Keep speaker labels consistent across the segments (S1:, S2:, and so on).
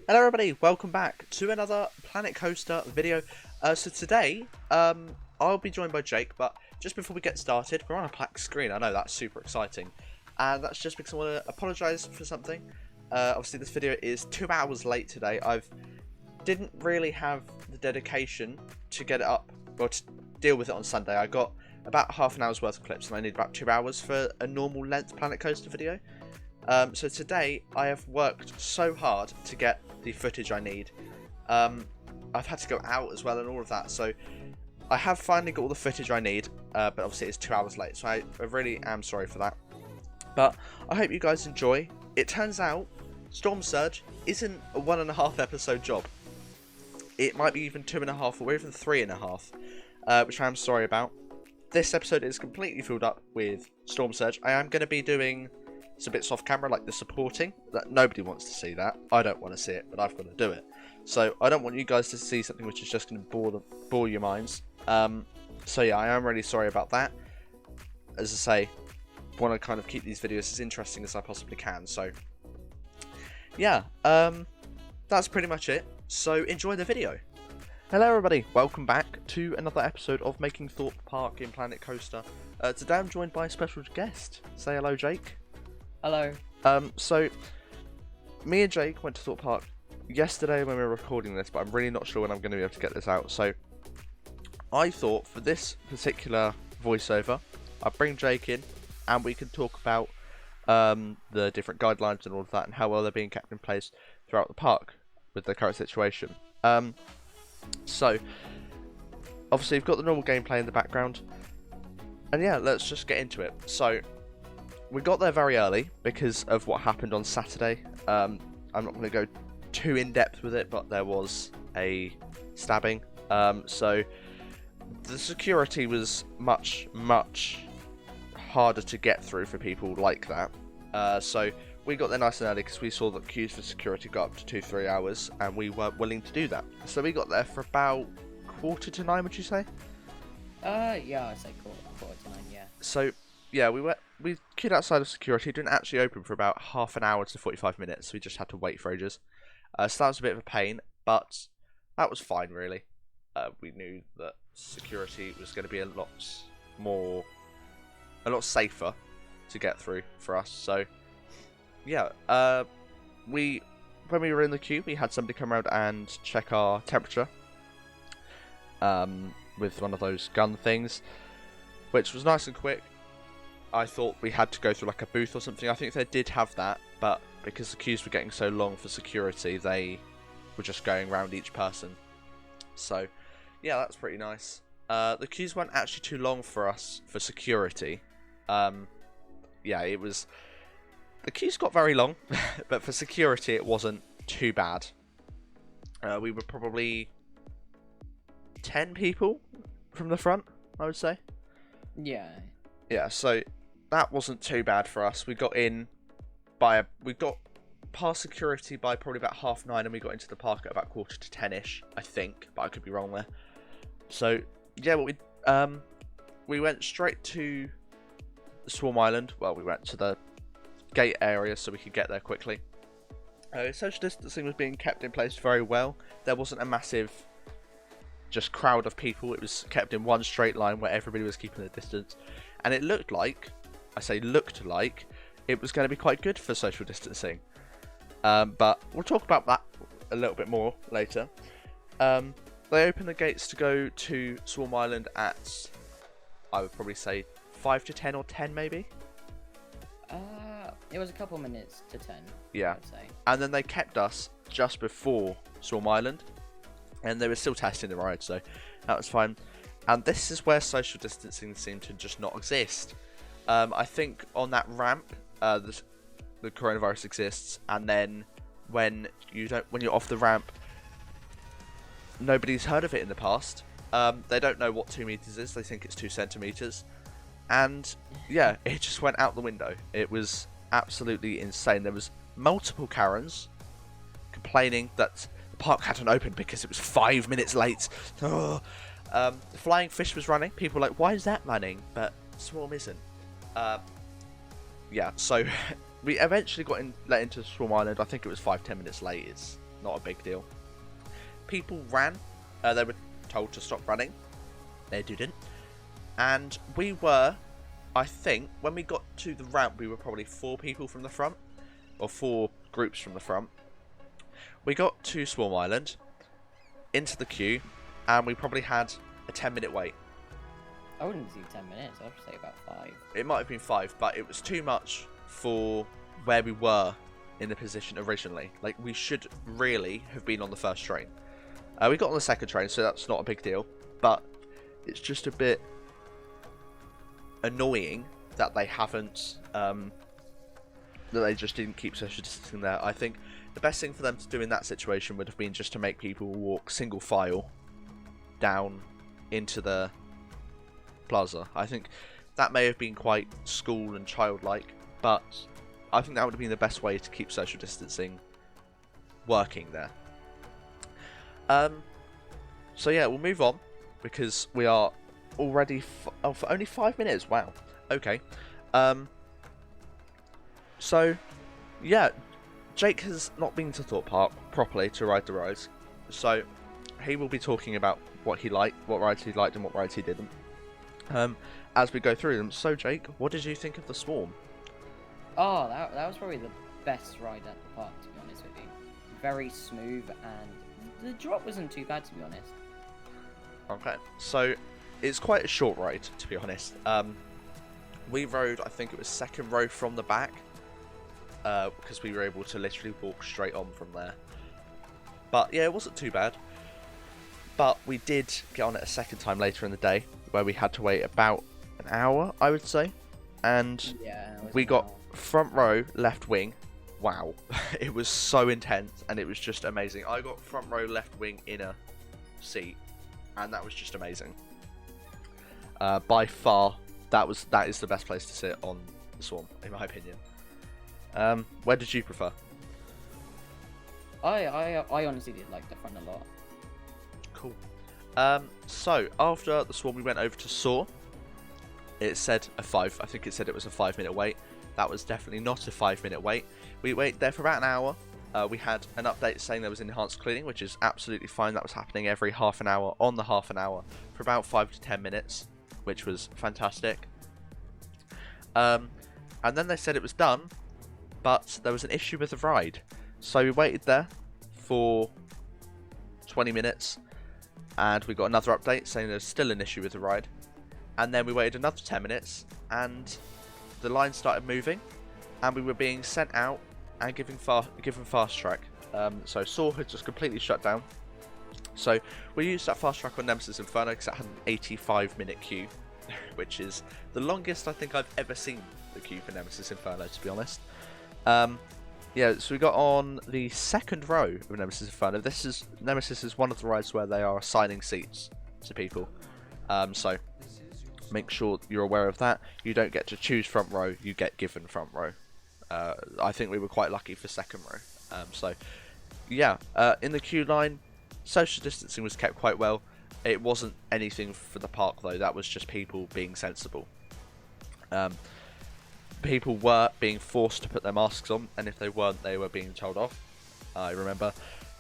S1: Hello everybody, welcome back to another Planet Coaster video. So today, I'll be joined by Jake, but just before we get started, we're on a black screen. I know, that's super exciting. And that's just because I want to apologise for something. Obviously this video is 2 hours late today. Didn't really have the dedication to get it up, or to deal with it on Sunday. I got about half an hour's worth of clips and I need about 2 hours for a normal length Planet Coaster video. So today I have worked so hard to get the footage I need. I've had to go out as well and all of that, so I have finally got all the footage I need, but obviously it's 2 hours late, so I really am sorry for that. But I hope you guys enjoy. It turns out Storm Surge isn't a 1.5 episode job. It might be even 2.5 or even 3.5, which I am sorry about. This episode is completely filled up with Storm Surge. I am going to be doing some bits off camera, like the supporting. That nobody wants to see that. I don't want to see it, but I've got to do it. So I don't want you guys to see something which is just going to bore your minds. So yeah, I am really sorry about that. As I say, want to kind of keep these videos as interesting as I possibly can. So yeah, that's pretty much it. So enjoy the video. Hello everybody, welcome back to another episode of Making Thorpe Park in Planet Coaster. Today I'm joined by a special guest. Say hello, Jake.
S2: Hello.
S1: So me and Jake went to Thorpe Park yesterday when we were recording this, but I'm really not sure when I'm going to be able to get this out. So I thought for this particular voiceover, I'd bring Jake in and we can talk about the different guidelines and all of that and how well they're being kept in place throughout the park with the current situation. So obviously you've got the normal gameplay in the background, and yeah, let's just get into it. So we got there very early because of what happened on Saturday. I'm not going to go too in depth with it, but there was a stabbing. So the security was much harder to get through for people like that. So we got there nice and early because we saw that queues for security got up to 2-3 hours, and we weren't willing to do that. So we got there for about 8:45, would you say?
S2: Yeah, I'd say quarter to 9, yeah.
S1: So yeah, we queued outside of security. It didn't actually open for about half an hour to 45 minutes, so we just had to wait for ages. So that was a bit of a pain, but that was fine, really. We knew that security was going to be a lot safer to get through for us. So yeah, when we were in the queue, we had somebody come around and check our temperature with one of those gun things, which was nice and quick. I thought we had to go through like a booth or something. I think they did have that, but because the queues were getting so long for security, they were just going around each person. So yeah, that's pretty nice. The queues weren't actually too long for us for security. Yeah, the queues got very long, but for security it wasn't too bad. We were probably 10 people from the front, I would say.
S2: Yeah.
S1: Yeah, so that wasn't too bad for us. We got past security by probably about 9:30, and we got into the park at about 9:45-ish, I think, but I could be wrong there. So yeah, we went straight to the Swarm Island. Well, we went to the gate area so we could get there quickly. Social distancing was being kept in place very well. There wasn't a massive just crowd of people. It was kept in one straight line where everybody was keeping their distance, and it looked like, it was going to be quite good for social distancing. But we'll talk about that a little bit more later. They opened the gates to go to Swarm Island at, I would probably say 5 to 10 or 10 maybe.
S2: It was a couple minutes to 10.
S1: Yeah.
S2: I'd say.
S1: And then they kept us just before Swarm Island, and they were still testing the ride, so that was fine. And this is where social distancing seemed to just not exist. I think on that ramp, the coronavirus exists, and then when you're off the ramp, nobody's heard of it in the past. They don't know what 2 meters is. They think it's 2 centimeters, and yeah, it just went out the window. It was absolutely insane. There was multiple Karens complaining that the park hadn't opened because it was 5 minutes late. The flying fish was running. People were like, why is that running? But Swarm isn't. Yeah, so we eventually got let into Swarm Island. I think it was 5-10 minutes late. It's not a big deal. People ran. They were told to stop running. They didn't. And we were, I think, when we got to the ramp, we were probably 4 people from the front. Or 4 groups from the front. We got to Swarm Island, into the queue, and we probably had a 10-minute wait.
S2: I wouldn't do 10 minutes. I'd say about 5.
S1: It might have been 5, but it was too much for where we were in the position originally. Like, we should really have been on the first train. We got on the second train, so that's not a big deal. But it's just a bit annoying that they haven't, that they just didn't keep social distancing there. I think the best thing for them to do in that situation would have been just to make people walk single file down into the plaza. I think that may have been quite school and childlike, but I think that would have been the best way to keep social distancing working there. So yeah, we'll move on because we are already for only 5 minutes. Wow. Okay. So yeah, Jake has not been to Thorpe Park properly to ride the rides, so he will be talking about what he liked, what rides he liked, and what rides he didn't. As we go through them. So Jake, what did you think of the Swarm?
S2: Oh, that was probably the best ride at the park, to be honest with you. Very smooth, and the drop wasn't too bad, to be honest.
S1: Okay, so it's quite a short ride, to be honest. We rode, I think it was second row from the back, because we were able to literally walk straight on from there. But yeah, it wasn't too bad. But we did get on it a second time later in the day, where we had to wait about an hour, I would say. And
S2: Yeah,
S1: we got front row, left wing. Wow, it was so intense, and it was just amazing. I got front row, left wing inner seat, and that was just amazing. By far, that is the best place to sit on the Swarm, in my opinion. Where did you prefer?
S2: I honestly did like the front a lot.
S1: Cool. So after the Swarm, we went over to Saw. It said a 5. I think it said it was a 5-minute wait. That was definitely not a 5-minute wait. We waited there for about an hour. We had an update saying there was enhanced cleaning, which is absolutely fine. That was happening every half an hour on the half an hour for about 5 to 10 minutes, which was fantastic. And then they said it was done, but there was an issue with the ride. So we waited there for 20 minutes, and we got another update saying there's still an issue with the ride. And then we waited another 10 minutes, and the line started moving, and we were being sent out and given fast track. So Saw had just completely shut down. So we used that fast track on Nemesis Inferno because it had an 85-minute queue, which is the longest I think I've ever seen the queue for Nemesis Inferno, to be honest. Yeah, so we got on the second row of Nemesis Inferno. Nemesis is one of the rides where they are assigning seats to people. So make sure you're aware of that. You don't get to choose front row, you get given front row. I think we were quite lucky for second row. So yeah, in the queue line, social distancing was kept quite well. It wasn't anything for the park though, that was just people being sensible. People were being forced to put their masks on, and if they weren't, they were being told off. I remember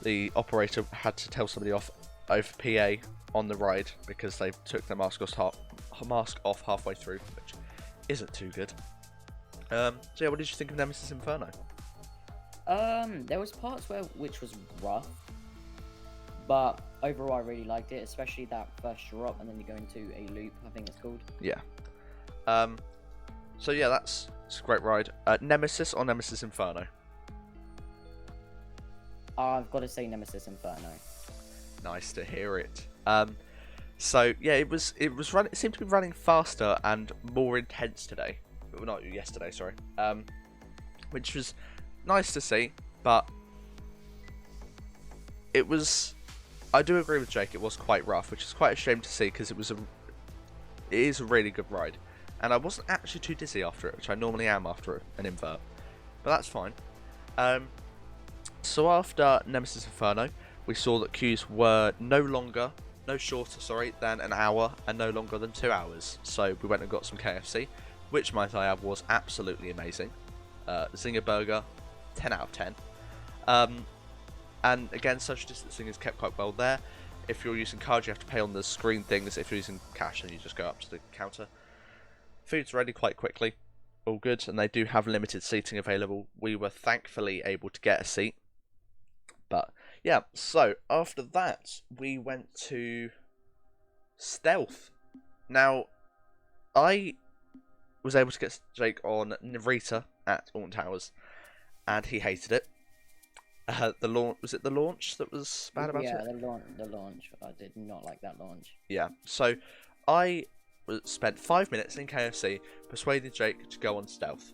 S1: the operator had to tell somebody off over PA on the ride because they took their mask off halfway through, which isn't too good. So yeah, what did you think of Nemesis Inferno?
S2: There was parts which was rough, but overall I really liked it, especially that first drop, and then you go into a loop, I think it's called.
S1: Yeah. So yeah, it's a great ride. Nemesis or Nemesis Inferno?
S2: I've got to say Nemesis Inferno.
S1: Nice to hear it. So yeah, it seemed to be running faster and more intense today. Well, not yesterday, sorry. Which was nice to see, but it was. I do agree with Jake. It was quite rough, which is quite a shame to see because it is a really good ride, and I wasn't actually too dizzy after it, which I normally am after an invert, but that's fine. So after Nemesis Inferno, we saw that queues were no shorter than an hour and no longer than 2 hours. So we went and got some KFC, which might I add was absolutely amazing. Zinger burger, 10 out of 10. And again, social distancing is kept quite well there. If you're using cards, you have to pay on the screen things. If you're using cash, then you just go up to the counter. Food's ready quite quickly. All good, and they do have limited seating available. We were thankfully able to get a seat. But yeah, so after that, we went to Stealth. Now, I was able to get Jake on Narita at Alton Towers, and he hated it. The launch, was it the launch that was bad about it?
S2: Yeah, the launch. I did not like that launch.
S1: Yeah, so I spent 5 minutes in KFC persuading Jake to go on Stealth,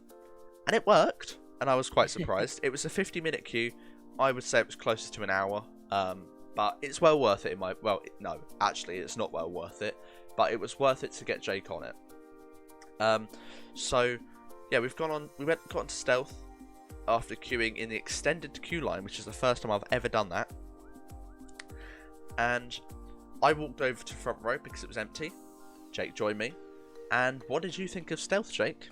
S1: and it worked, and I was quite surprised. It was a 50-minute queue. I would say it was closer to an hour, but it's well worth it. No, actually, it's not well worth it, but it was worth it to get Jake on it. So yeah, got on to Stealth after queuing in the extended queue line, which is the first time I've ever done that. And I walked over to front row because it was empty. Jake joined me. And what did you think of Stealth, Jake?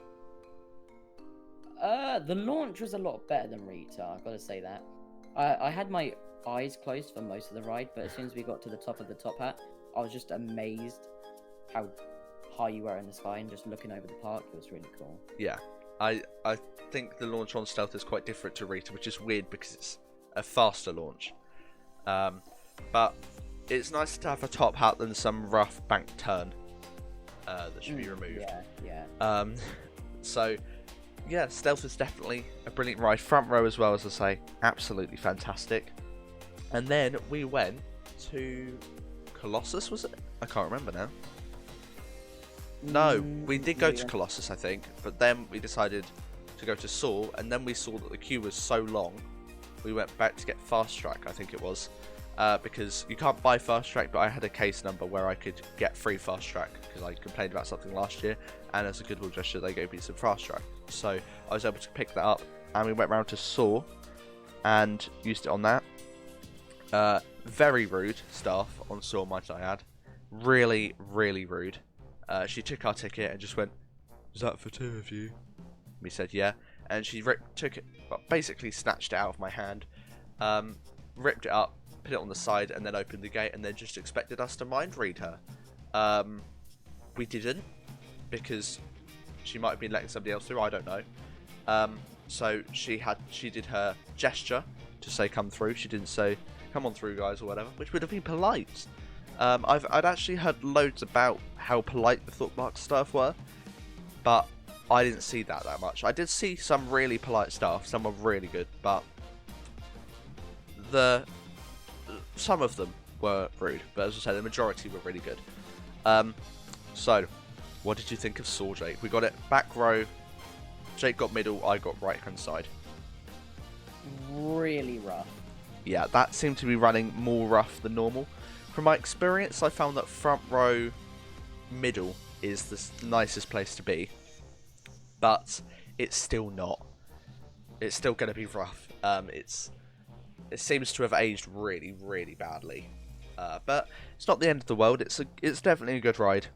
S2: The launch was a lot better than Rita, I've got to say that. I had my eyes closed for most of the ride, but as soon as we got to the top of the top hat, I was just amazed how high you were in the sky and just looking over the park. It was really cool.
S1: Yeah, I think the launch on Stealth is quite different to Rita, which is weird because it's a faster launch. But it's nicer to have a top hat than some rough bank turn that should be removed.
S2: Yeah.
S1: So yeah, Stealth is definitely a brilliant ride. Front row as well, as I say, absolutely fantastic. And then we went to Colossus, was it? I can't remember now. No, we did go to Colossus, I think, but then we decided to go to Saw, and then we saw that the queue was so long, we went back to get Fast Track, I think it was, because you can't buy Fast Track, but I had a case number where I could get free Fast Track, because I complained about something last year, and as a goodwill gesture, they gave me some Fast Track. So I was able to pick that up, and we went round to Saw, and used it on that. Very rude staff on Saw, might I add. Really, really rude. She took our ticket and just went, "Is that for two of you?" We said, "Yeah." And she took it, well, basically snatched it out of my hand, ripped it up, put it on the side, and then opened the gate, and then just expected us to mind read her. We didn't, because she might have been letting somebody else through, I don't know. So she did her gesture to say come through. She didn't say come on through, guys, or whatever, which would have been polite. I'd actually heard loads about how polite the Thorpe Park staff were, but I didn't see that much. I did see some really polite staff, some were really good, but some of them were rude, but as I said, the majority were really good. So, what did you think of Saw, Jake? We got it back row, Jake got middle, I got right hand side.
S2: Really rough.
S1: Yeah, that seemed to be running more rough than normal. From my experience, I found that front row middle is the nicest place to be, but it's still not. It's still going to be rough. It seems to have aged really, really badly, but it's not the end of the world. It's definitely a good ride.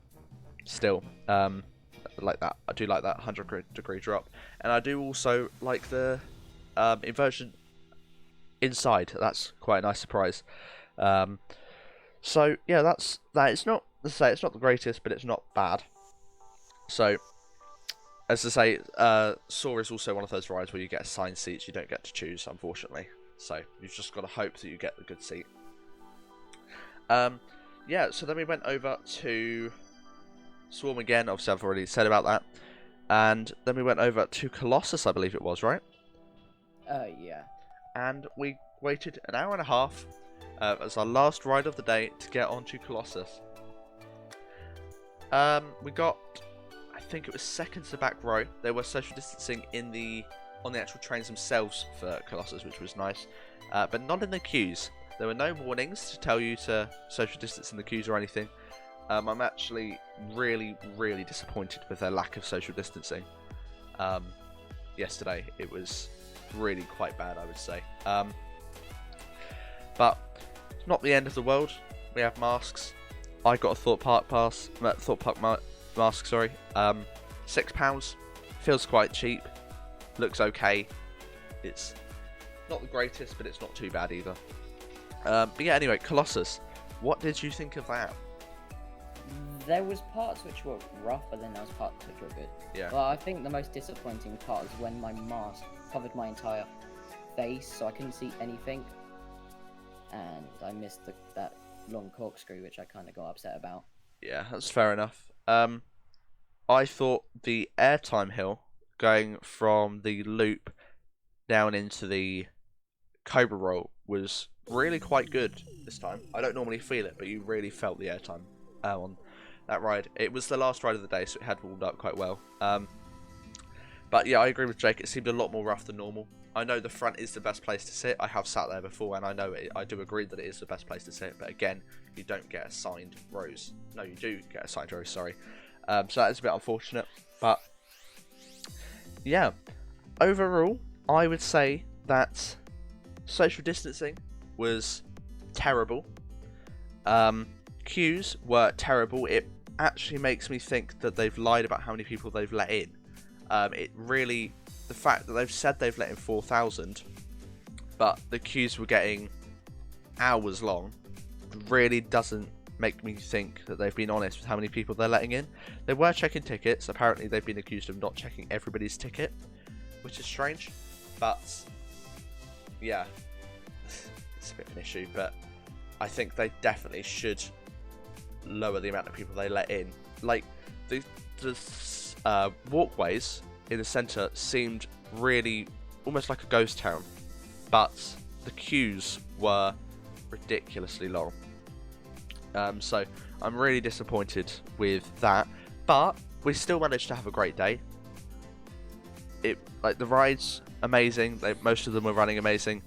S1: Still, like that. I do like that 100-degree drop, and I do also like the inversion inside. That's quite a nice surprise. So yeah, that's that. It's not, as I say, it's not the greatest, but it's not bad. So, as I say, Saw is also one of those rides where you get assigned seats. You don't get to choose, unfortunately. So you've just got to hope that you get the good seat. Yeah. So then we went over to Swarm again. Obviously, I've already said about that. And then we went over to Colossus, I believe it was, right?
S2: Yeah.
S1: And we waited an hour and a half. As our last ride of the day to get onto Colossus. We got, I think it was second to back row. There was social distancing on the actual trains themselves for Colossus, which was nice, but not in the queues. There were no warnings to tell you to social distance in the queues or anything. I'm actually really, really disappointed with their lack of social distancing. Yesterday, it was really quite bad, I would say. But it's not the end of the world. We have masks. I got a Thorpe Park mask, sorry. £6. Feels quite cheap. Looks okay. It's Not the greatest, but it's not too bad either. But yeah, anyway, Colossus. What did you think of that?
S2: There was parts which were rough, but then there was parts which were good.
S1: Yeah.
S2: Well, I think the most disappointing part was when my mask covered my entire face, so I couldn't see anything, and I missed that long corkscrew, which I kind of got upset about.
S1: Yeah, that's fair enough. I thought the airtime hill going from the loop down into the Cobra roll was really quite good this time. I don't normally feel it, but you really felt the airtime on that ride. It was the last ride of the day, so it had warmed up quite well. But yeah, I agree with Jake. It seemed a lot more rough than normal. I know the front is the best place to sit. I have sat there before, and I do agree that it is the best place to sit. But again, you don't get assigned rows. No, you do get assigned rows. Sorry. So that is a bit unfortunate. But yeah, overall, I would say that social distancing was terrible. Queues were terrible. It actually makes me think that they've lied about how many people they've let in. The fact that they've said they've let in 4,000, but the queues were getting hours long, really doesn't make me think that they've been honest with how many people they're letting in. They were checking tickets. Apparently they've been accused of not checking everybody's ticket, which is strange, but yeah, it's a bit of an issue. But I think they definitely should lower the amount of people they let in. Like the walkways in the centre seemed really almost like a ghost town, but the queues were ridiculously long. So I'm really disappointed with that, but we still managed to have a great day. The rides amazing, most of them were running amazing,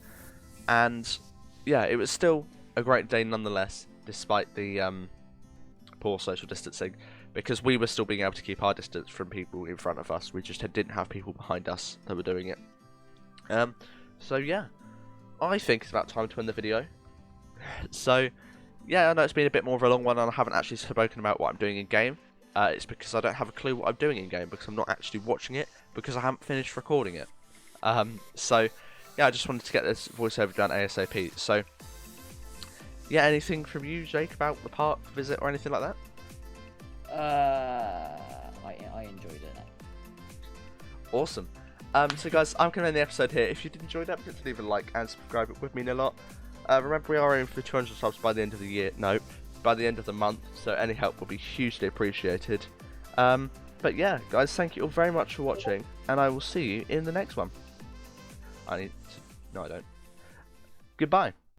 S1: and yeah, it was still a great day nonetheless, despite the poor social distancing, because we were still being able to keep our distance from people in front of us. We just didn't have people behind us that were doing it. So yeah, I think it's about time to end the video. So yeah, I know it's been a bit more of a long one and I haven't actually spoken about what I'm doing in game. It's because I don't have a clue what I'm doing in game, because I'm not actually watching it, because I haven't finished recording it. So yeah, I just wanted to get this voiceover done ASAP. So yeah, anything from you, Jake, about the park visit or anything like that?
S2: I enjoyed it.
S1: Awesome. So guys, I'm going to end the episode here. If you did enjoy that, please leave a like and subscribe. It would mean a lot. Remember, we are aiming for 200 subs by the end of the year. No, by the end of the month. So any help will be hugely appreciated. But yeah, guys, thank you all very much for watching, and I will see you in the next one. No, I don't. Goodbye.